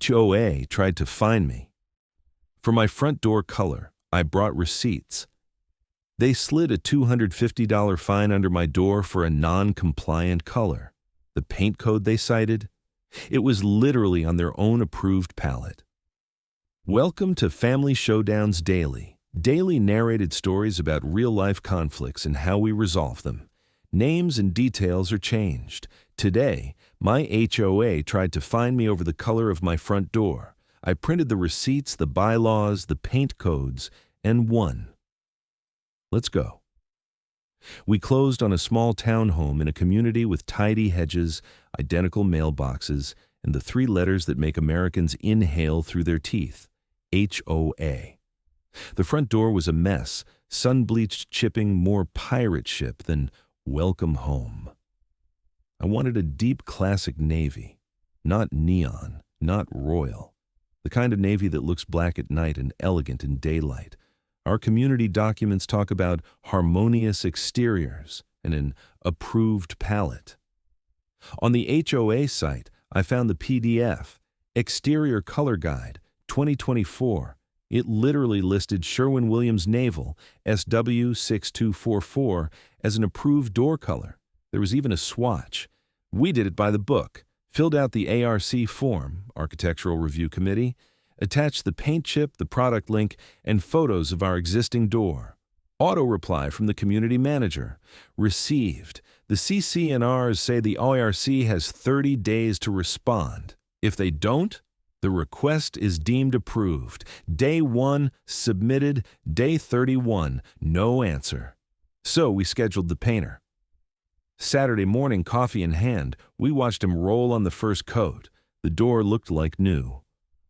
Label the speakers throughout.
Speaker 1: HOA tried to fine me. For my front door color, I brought receipts. They slid a $250 fine under my door for a non-compliant color. The paint code they cited? It was literally on their own approved palette. Welcome to Family Showdowns Daily. Daily narrated stories about real-life conflicts and how we resolve them. Names and details are changed. Today, my HOA tried to fine me over the color of my front door. I printed the receipts, the bylaws, the paint codes, and won. Let's go. We closed on a small townhome in a community with tidy hedges, identical mailboxes, and the three letters that make Americans inhale through their teeth: HOA. The front door was a mess, sun-bleached chipping more pirate ship than welcome home. I wanted a deep classic navy, not neon, not royal, the kind of navy that looks black at night and elegant in daylight. Our community documents talk about harmonious exteriors and an approved palette. On the HOA site, I found the PDF, Exterior Color Guide, 2024. It literally listed Sherwin-Williams Naval SW6244 as an approved door color. There was even a swatch. We did it by the book, filled out the ARC form, Architectural Review Committee, attached the paint chip, the product link, and photos of our existing door. Auto reply from the community manager. Received. The CC&Rs say the ARC has 30 days to respond. If they don't, the request is deemed approved. Day 1, submitted. Day 31, no answer. So we scheduled the painter. Saturday morning, coffee in hand, we watched him roll on the first coat. The door looked like new.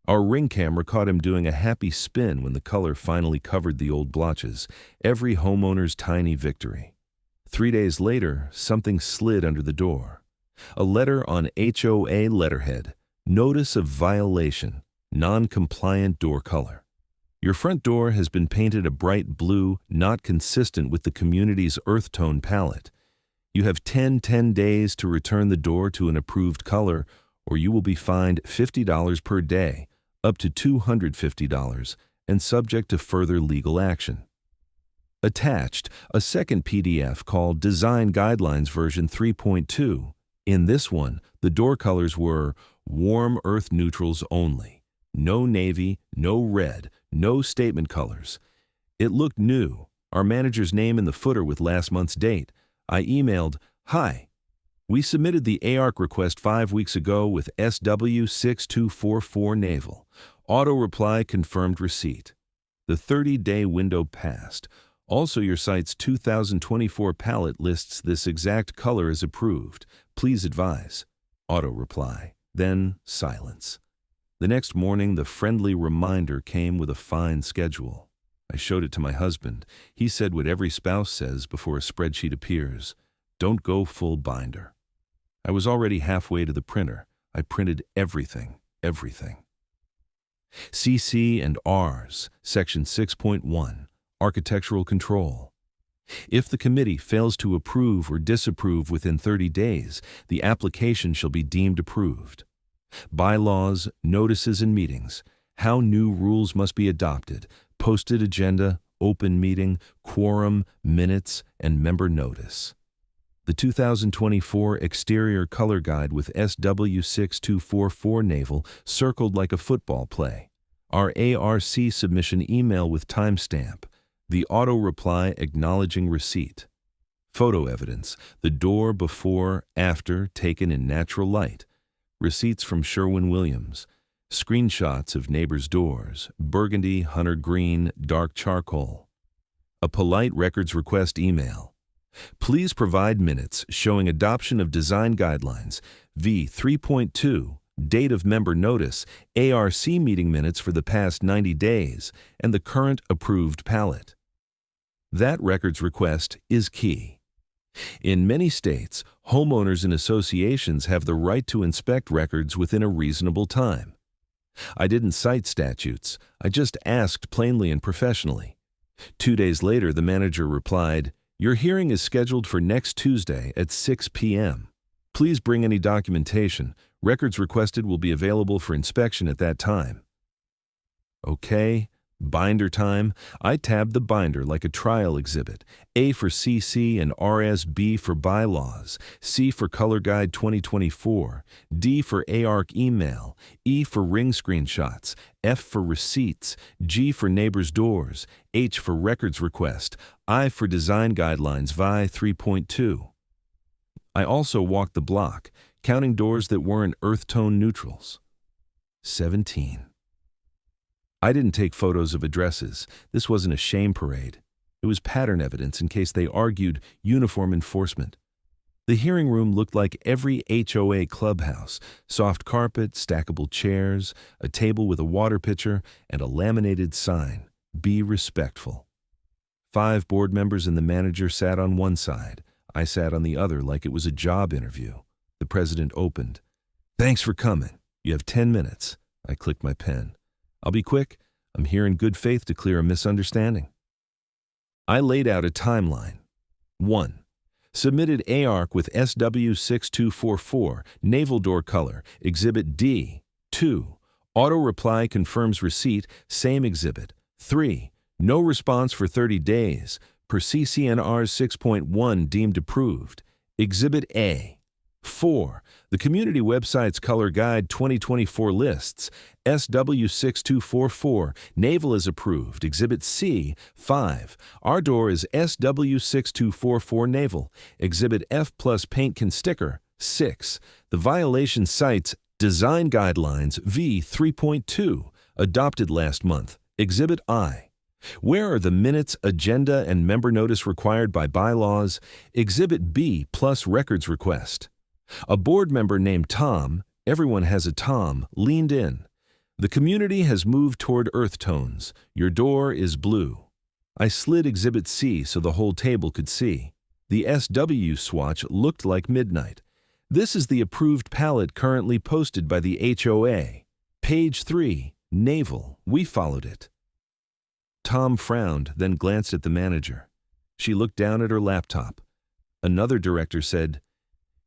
Speaker 1: Our ring camera caught him doing a happy spin when the color finally covered the old blotches. Every homeowner's tiny victory. 3 days later, something slid under the door. A letter on HOA letterhead. Notice of violation, non-compliant door color. Your front door has been painted a bright blue, not consistent with the community's earth tone palette. You have 10 days to return the door to an approved color, or you will be fined $50 per day, up to $250, and subject to further legal action. Attached, a second PDF called Design Guidelines version 3.2. In this one, the door colors were warm earth neutrals only. No navy, no red, no statement colors. It looked new. Our manager's name in the footer with last month's date. I emailed, "Hi. We submitted the ARC request 5 weeks ago with SW6244 Naval. Auto reply confirmed receipt." The 30-day window passed. Also, your site's 2024 palette lists this exact color as approved. Please advise. Auto reply. Then silence. The next morning, the friendly reminder came with a fine schedule. I showed it to my husband. He said what every spouse says before a spreadsheet appears: don't go full binder. I was already halfway to the printer. I printed everything. CC and Rs, Section 6.1, Architectural Control. If the committee fails to approve or disapprove within 30 days, the application shall be deemed approved. Bylaws, notices, and meetings. How new rules must be adopted. Posted agenda, open meeting, quorum, minutes, and member notice. The 2024 Exterior Color Guide with SW6244 Naval circled like a football play. Our ARC submission email with timestamp. The auto reply acknowledging receipt. Photo evidence, the door before, after, taken in natural light. Receipts from Sherwin-Williams. Screenshots of neighbors' doors, burgundy, hunter green, dark charcoal. A polite records request email. Please provide minutes showing adoption of design guidelines, V 3.2, date of member notice, ARC meeting minutes for the past 90 days, and the current approved palette. That records request is key. In many states, homeowners and associations have the right to inspect records within a reasonable time. I didn't cite statutes. I just asked plainly and professionally. 2 days later, the manager replied, "Your hearing is scheduled for next Tuesday at 6 p.m. Please bring any documentation. Records requested will be available for inspection at that time. Okay, binder time. I tabbed the binder like a trial exhibit. A for CC and RS, B for bylaws, C for Color Guide 2024, D for ARC email, E for ring screenshots, F for receipts, G for neighbors' doors, H for records request, I for design guidelines VI 3.2. I also walked the block, counting doors that weren't earth tone neutrals. 17. I didn't take photos of addresses. This wasn't a shame parade. It was pattern evidence in case they argued uniform enforcement. The hearing room looked like every HOA clubhouse: soft carpet, stackable chairs, a table with a water pitcher, and a laminated sign, "Be respectful." 5 board members and the manager sat on one side. I sat on the other like it was a job interview. The president opened. "Thanks for coming. You have 10 minutes. I clicked my pen. "I'll be quick. I'm here in good faith to clear a misunderstanding." I laid out a timeline. 1. Submitted ARC with SW6244, naval door color, Exhibit D. 2. Auto reply confirms receipt, same exhibit. 3. No response for 30 days. Per CCNR 6.1 deemed approved. Exhibit A. 4. The community website's Color Guide 2024 lists. SW6244, Naval is approved. Exhibit C. 5. Our door is SW6244 Naval. Exhibit F plus paint can sticker. 6. The violation cites Design Guidelines V 3.2, adopted last month. Exhibit I. Where are the minutes, agenda, and member notice required by bylaws? Exhibit B plus records request. A board member named Tom, everyone has a Tom, leaned in. The community has moved toward earth tones. Your door is blue. I slid Exhibit C so the whole table could see. The SW swatch looked like midnight. This is the approved palette currently posted by the HOA. Page 3, Naval. We followed it. Tom frowned, then glanced at the manager. She looked down at her laptop. Another director said,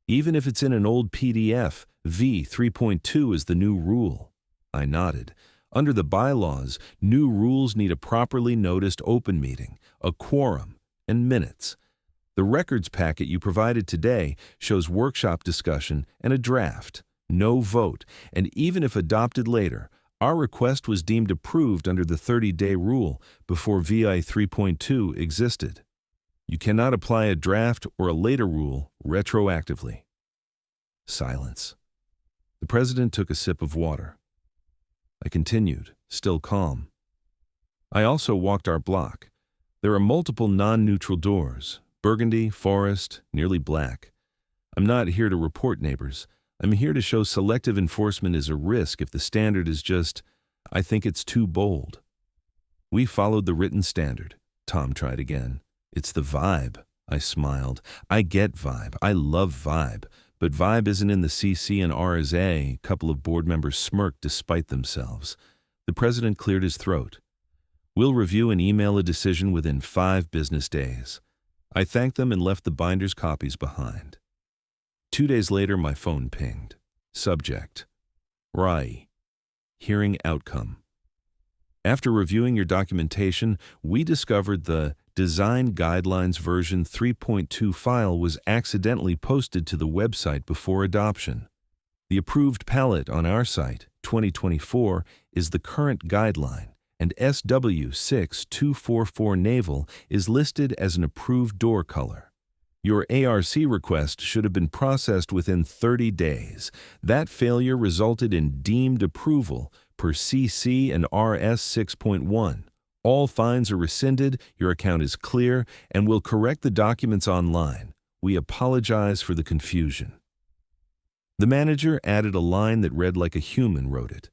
Speaker 1: "Even if it's in an old PDF, V 3.2 is the new rule." I nodded. Under the bylaws, new rules need a properly noticed open meeting, a quorum, and minutes. The records packet you provided today shows workshop discussion and a draft, no vote, and even if adopted later, our request was deemed approved under the 30-day rule before VI 3.2 existed. You cannot apply a draft or a later rule retroactively. Silence. The president took a sip of water. I continued, still calm. I also walked our block. There are multiple non-neutral doors: burgundy, forest, nearly black. I'm not here to report neighbors. I'm here to show selective enforcement is a risk if the standard is just, I think it's too bold. We followed the written standard. Tom tried again. It's the vibe. I smiled. I get vibe. I love vibe. But vibe isn't in the CC and RSA. A couple of board members smirked despite themselves. The president cleared his throat. We'll review and email a decision within 5 business days. I thanked them and left the binder's copies behind. 2 days later, my phone pinged. Subject: RAI. Hearing outcome. After reviewing your documentation, we discovered the Design Guidelines version 3.2 file was accidentally posted to the website before adoption. The approved palette on our site, 2024, is the current guideline, and SW6244 Naval is listed as an approved door color. Your ARC request should have been processed within 30 days. That failure resulted in deemed approval per CC and RS 6.1. All fines are rescinded, your account is clear, and we'll correct the documents online. We apologize for the confusion. The manager added a line that read like a human wrote it.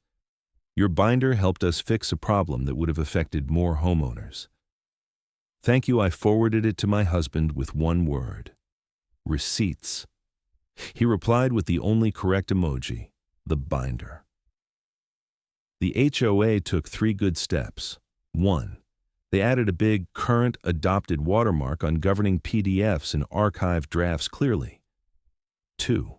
Speaker 1: Your binder helped us fix a problem that would have affected more homeowners. Thank you. I forwarded it to my husband with one word: receipts. He replied with the only correct emoji: the binder. The HOA took 3 good steps. 1. They added a big current adopted watermark on governing PDFs and archived drafts clearly. 2.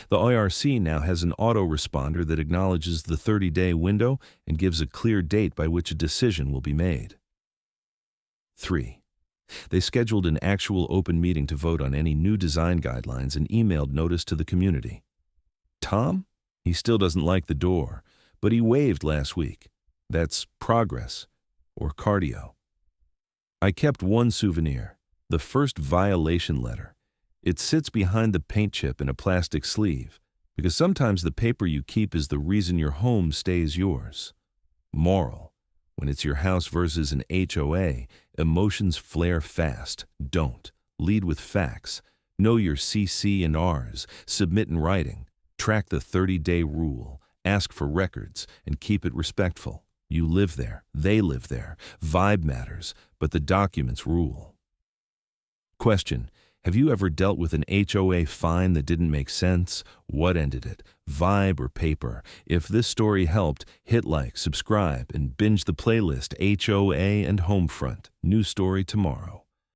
Speaker 1: The IRC now has an autoresponder that acknowledges the 30-day window and gives a clear date by which a decision will be made. 3. They scheduled an actual open meeting to vote on any new design guidelines and emailed notice to the community. Tom? He still doesn't like the door, but he waved last week. That's progress, or cardio. I kept one souvenir, the first violation letter. It sits behind the paint chip in a plastic sleeve, because sometimes the paper you keep is the reason your home stays yours. Moral: when it's your house versus an HOA, emotions flare fast. Don't. Lead with facts. Know your CC and Rs. Submit in writing. Track the 30-day rule. Ask for records and keep it respectful. You live there. They live there. Vibe matters, but the documents rule. Question: have you ever dealt with an HOA fine that didn't make sense? What ended it? Vibe or paper? If this story helped, hit like, subscribe, and binge the playlist HOA and Homefront. New story tomorrow.